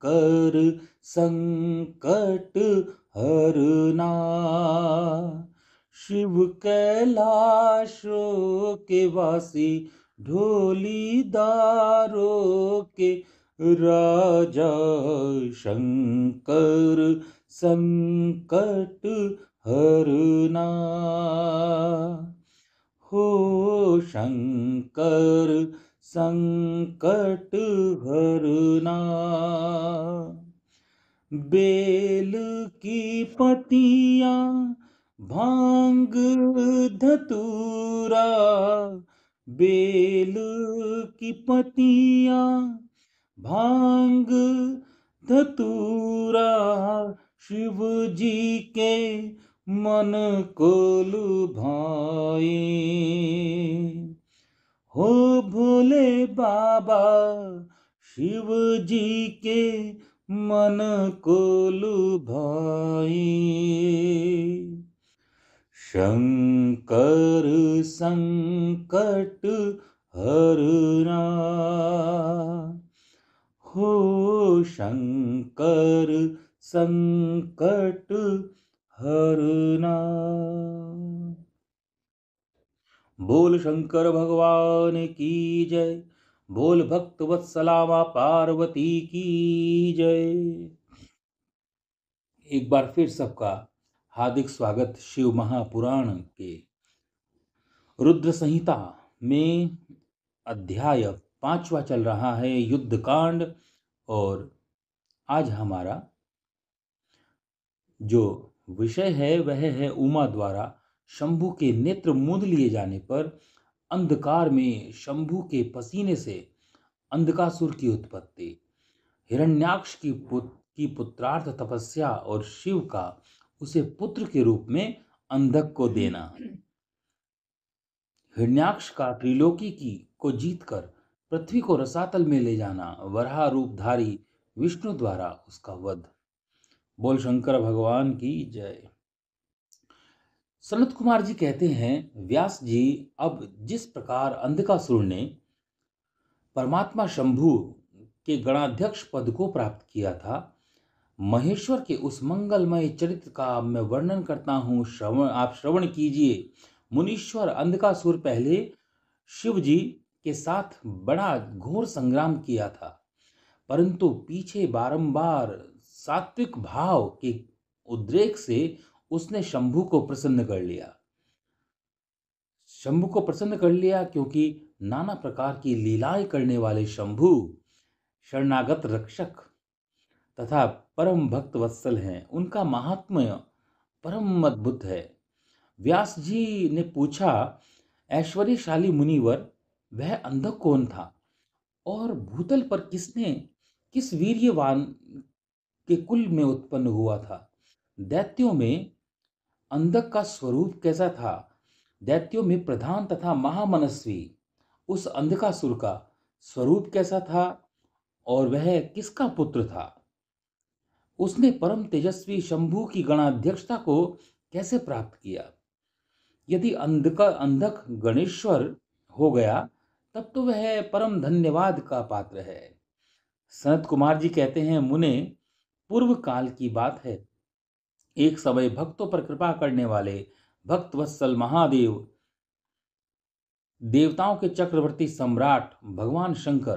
शंकर संकट हरना। शिव कैलाशों के वासी, ढोली दारों के राजा, शंकर संकट हरना। हो शंकर संकट हरना। बेल की पत्तियां, भांग धतूरा, बेल की पत्तियां, भांग धतूरा, शिव जी के मन को लुभाए। हो भोले बाबा, शिव जी के मन को लुभाए। शंकर संकट हरना। हो शंकर संकट हरना। बोल शंकर भगवान की जय। बोल भक्त वत्सला मां पार्वती की जय। एक बार फिर सबका हार्दिक स्वागत शिव महापुराण के रुद्र संहिता में अध्याय 5वां चल रहा है, युद्ध कांड। और आज हमारा जो विषय है वह है उमा द्वारा शंभु के नेत्र मूंद लिए जाने पर अंधकार में शंभु के पसीने से अंधकासुर की उत्पत्ति, हिरण्याक्ष की पुत्रार्थ तपस्या और शिव का उसे पुत्र के रूप में अंधक को देना, हिरण्याक्ष का त्रिलोकी को जीतकर पृथ्वी को रसातल में ले जाना, वराह रूपधारी विष्णु द्वारा उसका वध। बोल शंकर भगवान की जय। सनत कुमार जी कहते हैं, व्यास जी, अब जिस प्रकार अंधकासुर ने परमात्मा शंभु के गणाध्यक्ष पद को प्राप्त किया था, महेश्वर के उस मंगलमय चरित्र का मैं वर्णन करता हूं, आप श्रवण कीजिए। मुनीश्वर अंधकासुर पहले शिव जी के साथ बड़ा घोर संग्राम किया था, परंतु पीछे बारंबार सात्विक भाव के उद्रेक से उसने शंभु को प्रसन्न कर लिया। शंभु को प्रसन्न कर लिया क्योंकि नाना प्रकार की लीलाएं करने वाले शंभु शरणागत रक्षक तथा परम भक्त वत्सल हैं। उनका महात्म्य परम अद्भुत है। व्यास जी ने पूछा, ऐश्वर्यशाली मुनिवर, वह अंधक कौन था और भूतल पर किस वीर्यवान के कुल में उत्पन्न हुआ था? दैत्यों में अंधक का स्वरूप कैसा था? दैत्यों में प्रधान तथा महामनस्वी उस अंधकासुर का स्वरूप कैसा था और वह किसका पुत्र था? उसने परम तेजस्वी शंभु की गणाध्यक्षता को कैसे प्राप्त किया? यदि अंधक गणेश्वर हो गया तब तो वह परम धन्यवाद का पात्र है। सनत कुमार जी कहते हैं, मुने, पूर्व काल की बात है। एक समय भक्तों पर कृपा करने वाले भक्त वत्सल महादेव, देवताओं के चक्रवर्ती सम्राट भगवान शंकर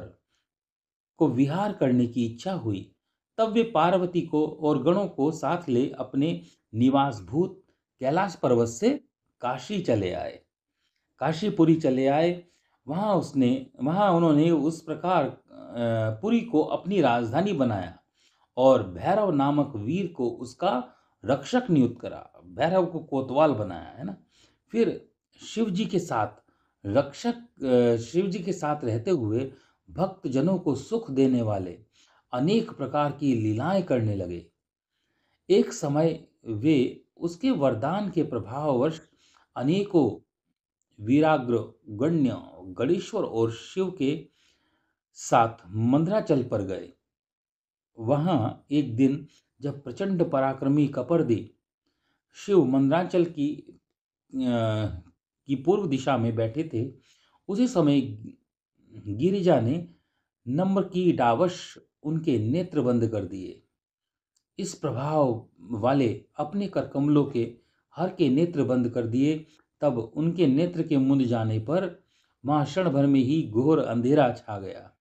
को विहार करने की इच्छा हुई। तब वे पार्वती को और गणों को साथ ले अपने निवासभूत कैलाश पर्वत से काशी चले आए, काशीपुरी चले आए। वहां उन्होंने उस प्रकार पुरी को अपनी राजधानी बनाया और भैरव नामक वीर को उसका रक्षक नियुक्त करा। भैरव को कोतवाल बनाया, है ना। फिर शिव जी के साथ रहते हुए भक्त जनों को सुख देने वाले अनेक प्रकार की लीलाएं करने लगे। एक समय वे उसके वरदान के प्रभाववश अनेकों वीराग्र गण्य गणेश्वर और शिव के साथ मंदराचल पर गए। वहां एक दिन जब प्रचंड पराक्रमी कपर्दी शिव मंदराचल की पूर्व दिशा में बैठे थे, उसी समय गिरिजा ने नम्र की डावश उनके नेत्र बंद कर दिए। इस प्रभाव वाले अपने कर कमलों के हर के नेत्र बंद कर दिए। तब उनके नेत्र के मुंद जाने पर वहां क्षण भर में ही घोर अंधेरा छा गया।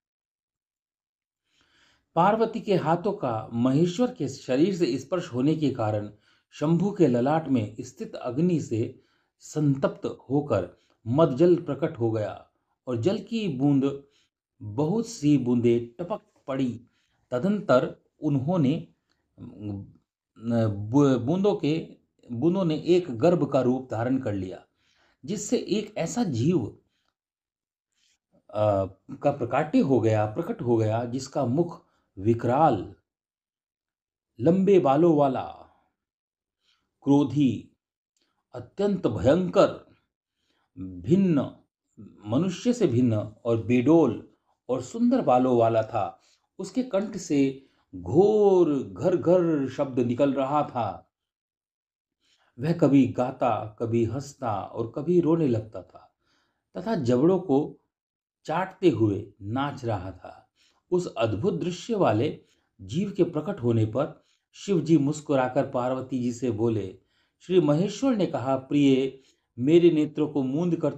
पार्वती के हाथों का महेश्वर के शरीर से स्पर्श होने के कारण शंभु के ललाट में स्थित अग्नि से संतप्त होकर मदजल प्रकट हो गया और जल की बूंद बहुत सी बूंदें टपक पड़ी। तदंतर उन्होंने बूंदों ने एक गर्भ का रूप धारण कर लिया, जिससे एक ऐसा जीव का प्रकट हो गया जिसका मुख विकराल, लंबे बालों वाला, क्रोधी, अत्यंत भयंकर, भिन्न, मनुष्य से भिन्न और बेडोल और सुंदर बालों वाला था। उसके कंठ से घोर घर घर शब्द निकल रहा था। वह कभी गाता, कभी हंसता और कभी रोने लगता था तथा जबड़ों को चाटते हुए नाच रहा था। उस अद्भुत दृश्य वाले जीव के प्रकट होने पर शिव जी मुस्कुराकर पार्वती जी से बोले। श्री महेश्वर ने कहा, प्रिय, मेरे नेत्रों को मूंद कर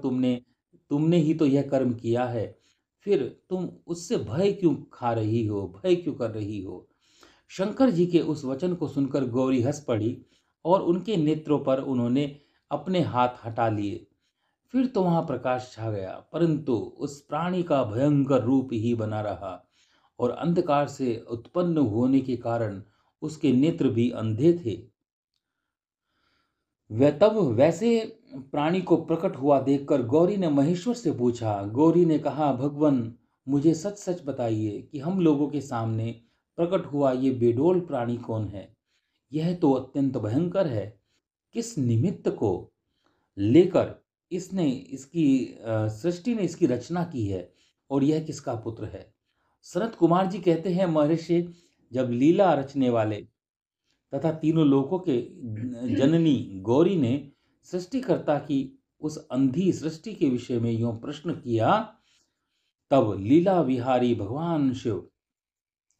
तुमने ही तो यह कर्म किया है, फिर तुम उससे भय क्यों खा रही हो, भय क्यों कर रही हो। शंकर जी के उस वचन को सुनकर गौरी हंस पड़ी और उनके नेत्रों पर उन्होंने अपने हाथ हटा लिए। फिर तो वहां प्रकाश छा गया, परंतु उस प्राणी का भयंकर रूप ही बना रहा और अंधकार से उत्पन्न होने के कारण उसके नेत्र भी अंधे थे। वह तब वैसे प्राणी को प्रकट हुआ देखकर गौरी ने महेश्वर से पूछा। गौरी ने कहा, भगवन, मुझे सच सच बताइए कि हम लोगों के सामने प्रकट हुआ ये बेडोल प्राणी कौन है। यह तो अत्यंत भयंकर है। किस निमित्त को लेकर सृष्टि ने इसकी रचना की है और यह किसका पुत्र है। सनत कुमार जी कहते हैं, महर्षि, जब लीला रचने वाले तथा तीनों लोकों के जननी गौरी ने सृष्टिकर्ता की उस अंधी सृष्टि के विषय में यूं प्रश्न किया, तब लीला विहारी भगवान शिव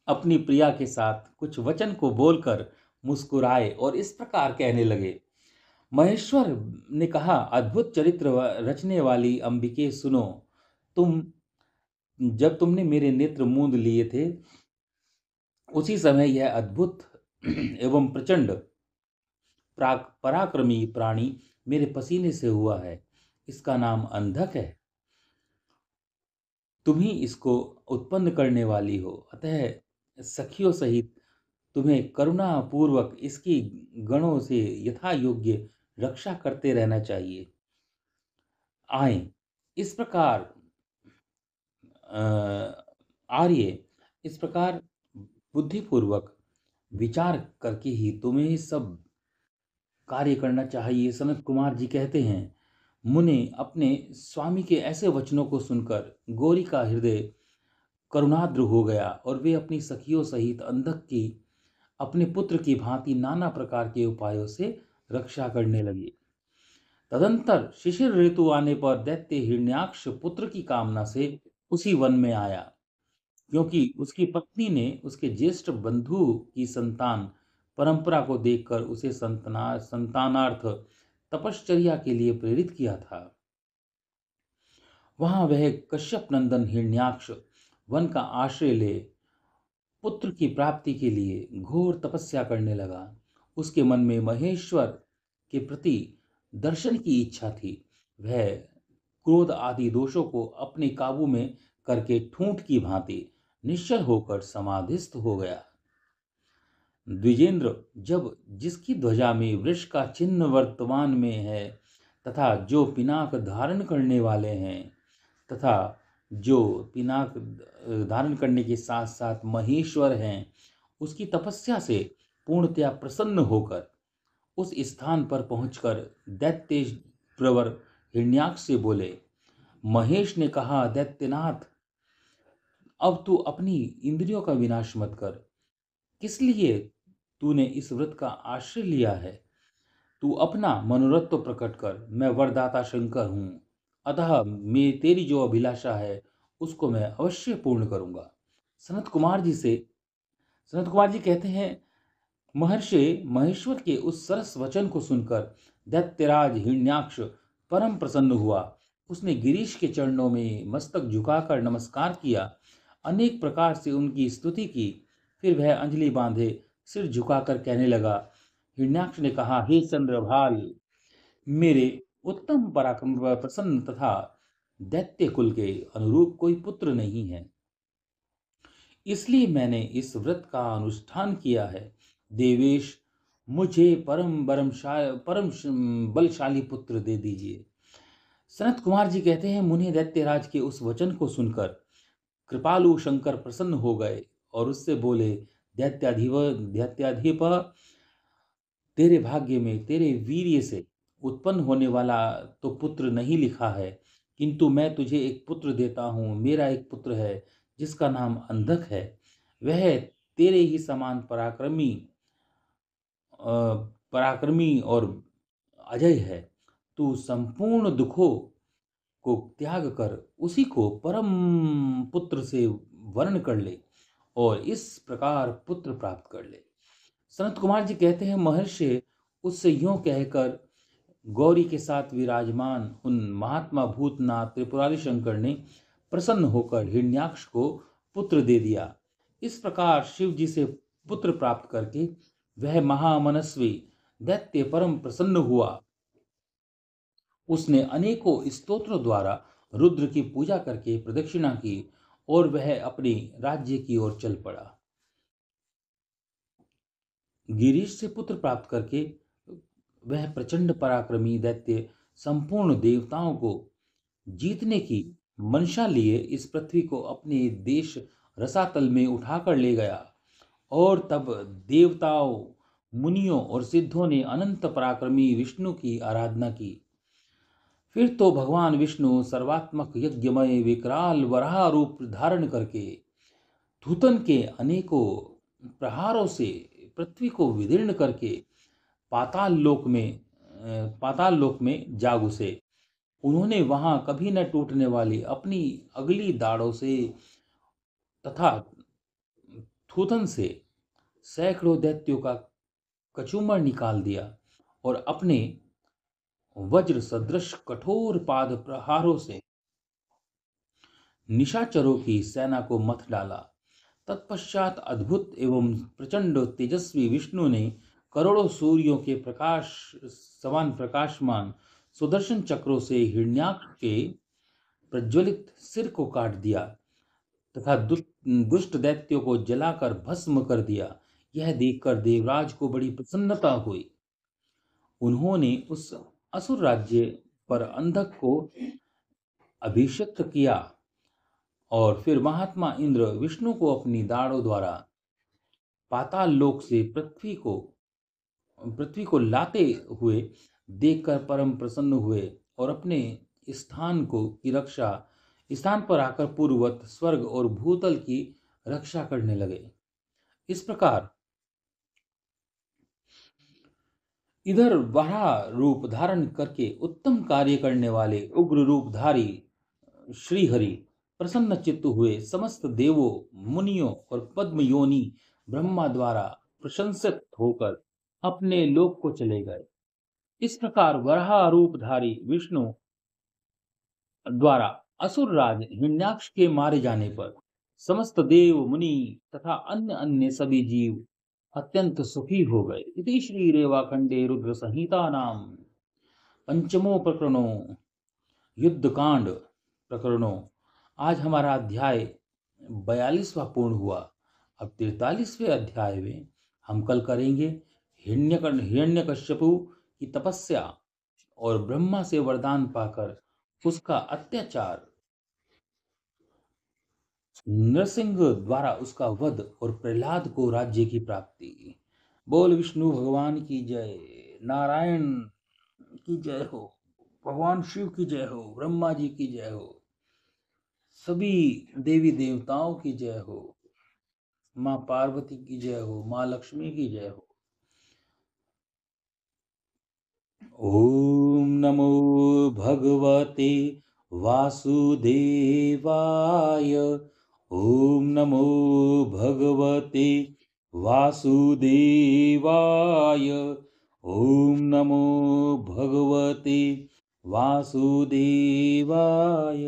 अपनी प्रिया के साथ कुछ वचन को बोलकर मुस्कुराए और इस प्रकार कहने लगे। महेश्वर ने कहा, अद्भुत चरित्र रचने वाली अंबिके, सुनो। जब तुमने मेरे नेत्र मूंद लिए थे, उसी समय यह अद्भुत एवं प्रचंड पराक्रमी प्राणी मेरे पसीने से हुआ है। इसका नाम अंधक है। तुम ही इसको उत्पन्न करने वाली हो, अतः सखियों सहित तुम्हें करुणा पूर्वक इसकी गणों से यथा योग्य रक्षा करते रहना चाहिए। आए इस प्रकार आर्य, इस प्रकार बुद्धिपूर्वक विचार करके ही तुम्हें सब कार्य करना चाहिए। सनत कुमार जी कहते हैं, मुने अपने स्वामी के ऐसे वचनों को सुनकर गौरी का हृदय करुणाद्र हो गया और वे अपनी सखियों सहित अंधक की अपने पुत्र की भांति नाना प्रकार के उपायों से रक्षा करने लगी। तदंतर शिशिर ऋतु आने पर दैत्य हिरण्याक्ष पुत्र की कामना से उसी वन में आया, क्योंकि उसकी पत्नी ने उसके ज्येष्ठ बंधु की संतान परंपरा को देखकर उसे संतानार्थ तपश्चर्या के लिए प्रेरित किया था। वहां वह कश्यप नंदन हिरण्याक्ष वन का आश्रय ले पुत्र की प्राप्ति के लिए घोर तपस्या करने लगा। उसके मन में महेश्वर के प्रति दर्शन की इच्छा थी। वह क्रोध आदि दोषों को अपने काबू में करके ठूंठ की भांति निश्चल होकर समाधिस्थ हो गया। द्विजेंद्र, जब जिसकी ध्वजा में वृष का चिन्ह वर्तमान में है तथा जो पिनाक धारण करने वाले हैं तथा जो पिनाक धारण करने के साथ साथ महेश्वर हैं, उसकी तपस्या से पूर्णतया प्रसन्न होकर उस स्थान पर पहुंचकर दैत्य प्रवर हिरण्याक्ष से बोले। महेश ने कहा, दैत्यनाथ, अब तू अपनी इंद्रियों का विनाश मत कर। किस लिए तूने इस व्रत का आश्रय लिया है? तू अपना मनोरथ तो प्रकट कर। मैं वरदाता शंकर हूं, अतः तेरी जो अभिलाषा है उसको मैं अवश्य पूर्ण करूंगा। सनत कुमार जी से सनत कुमार जी कहते हैं, महर्षि महेश्वर के उस सरस वचन को सुनकर दैत्यराज हिरण्याक्ष परम प्रसन्न हुआ। उसने गिरीश के चरणों में मस्तक झुकाकर नमस्कार किया, अनेक प्रकार से उनकी स्तुति की। फिर वह अंजलि बांधे सिर झुकाकर कहने लगा। हिरण्याक्ष ने कहा, हे चंद्रभाल, मेरे उत्तम पराक्रम पर प्रसन्न तथा दैत्य कुल के अनुरूप कोई पुत्र नहीं है, इसलिए मैंने इस व्रत का अनुष्ठान किया है। देवेश, मुझे परम बलशाली पुत्र दे दीजिए। सनत कुमार जी कहते हैं, मुनि दैत्यराज के उस वचन को सुनकर कृपालु शंकर प्रसन्न हो गए और उससे बोले, दैत्याधिप, तेरे भाग्य में तेरे वीर्य से उत्पन्न होने वाला तो पुत्र नहीं लिखा है, किंतु मैं तुझे एक पुत्र देता हूँ। मेरा एक पुत्र है जिसका नाम अंधक है। वह तेरे ही समान पराक्रमी और अजय है। तू संपूर्ण दुखों को त्याग कर उसी को परम पुत्र से वर्ण कर ले और इस प्रकार पुत्र प्राप्त कर ले। सनत कुमार जी कहते हैं, महर्षि उससे यूं कहकर गौरी के साथ विराजमान उन महात्मा भूतनाथ त्रिपुरारी शंकर ने प्रसन्न होकर हिरण्याक्ष को पुत्र दे दिया। इस प्रकार शिव जी से पुत्र प्राप्त करके वह महामनस्वी दैत्य परम प्रसन्न हुआ। उसने अनेकों स्तोत्रों द्वारा रुद्र की पूजा करके प्रदक्षिणा की और वह अपने राज्य की ओर चल पड़ा। गिरीश से पुत्र प्राप्त करके वह प्रचंड पराक्रमी दैत्य संपूर्ण देवताओं को जीतने की मंशा लिए इस पृथ्वी को अपने देश रसातल में उठाकर ले गया। और तब देवताओं, मुनियों और सिद्धों ने अनंत पराक्रमी विष्णु की आराधना की। फिर तो भगवान विष्णु सर्वात्मक यज्ञमय विकराल वराह रूप धारण करके धूतन के अनेकों प्रहारों से पृथ्वी को विदीर्ण करके पाताल लोक में जा घुसे। उन्होंने वहां कभी न टूटने वाली अपनी अगली दाढ़ों से तथा थूथन से सैकड़ों दैत्यों का कचूमर निकाल दिया और अपने वज्र सदृश कठोर पाद प्रहारों से निशाचरों की सेना को मथ डाला। तत्पश्चात अद्भुत एवं प्रचंड तेजस्वी विष्णु ने करोड़ों सूर्यों के प्रकाश समान प्रकाशमान सुदर्शन चक्रों से हिरण्याक्ष के प्रज्वलित सिर को काट दिया तथा दुष्ट दैत्यों को जलाकर भस्म कर दिया। यह देखकर देवराज को बड़ी प्रसन्नता हुई। उन्होंने उस असुर राज्य पर अंधक को अभिषिक्त किया और फिर महात्मा इंद्र विष्णु को अपनी दाढ़ों द्वारा पाताल लोक से पृथ्वी को लाते हुए देखकर परम प्रसन्न हुए और अपने स्थान पर आकर पूर्ववत स्वर्ग और भूतल की रक्षा करने लगे। इस प्रकार इधर वराह रूप धारण करके उत्तम कार्य करने वाले उग्र रूपधारी श्रीहरि प्रसन्न चित्त हुए समस्त देवों, मुनियों और पद्म योनि ब्रह्मा द्वारा प्रशंसित होकर अपने लोक को चले गए। इस प्रकार वराह रूपधारी विष्णु द्वारा असुर राज हिरण्याक्ष के मारे जाने पर समस्त देव, मुनि तथा अन्य अन्य सभी जीव अत्यंत सुखी हो गए। इति श्री रेवाखंडे रुद्र संहिता नाम पंचमो प्रकरणों युद्धकांड प्रकरणों। आज हमारा अध्याय 42वां पूर्ण हुआ। अब 43वें अध्याय में हम कल करेंगे हिरण्यकश्यपु की तपस्या और ब्रह्मा से वरदान पाकर उसका अत्याचार, नरसिंह द्वारा उसका वध और प्रहलाद को राज्य की प्राप्ति। बोल विष्णु भगवान की जय, नारायण की जय हो, भगवान शिव की जय हो, ब्रह्मा जी की जय हो, सभी देवी देवताओं की जय हो, माँ पार्वती की जय हो, माँ लक्ष्मी की जय हो। ओम नमो भगवते वासुदेवाय। ओम नमो भगवते वासुदेवाय। ओम नमो भगवते वासुदेवाय।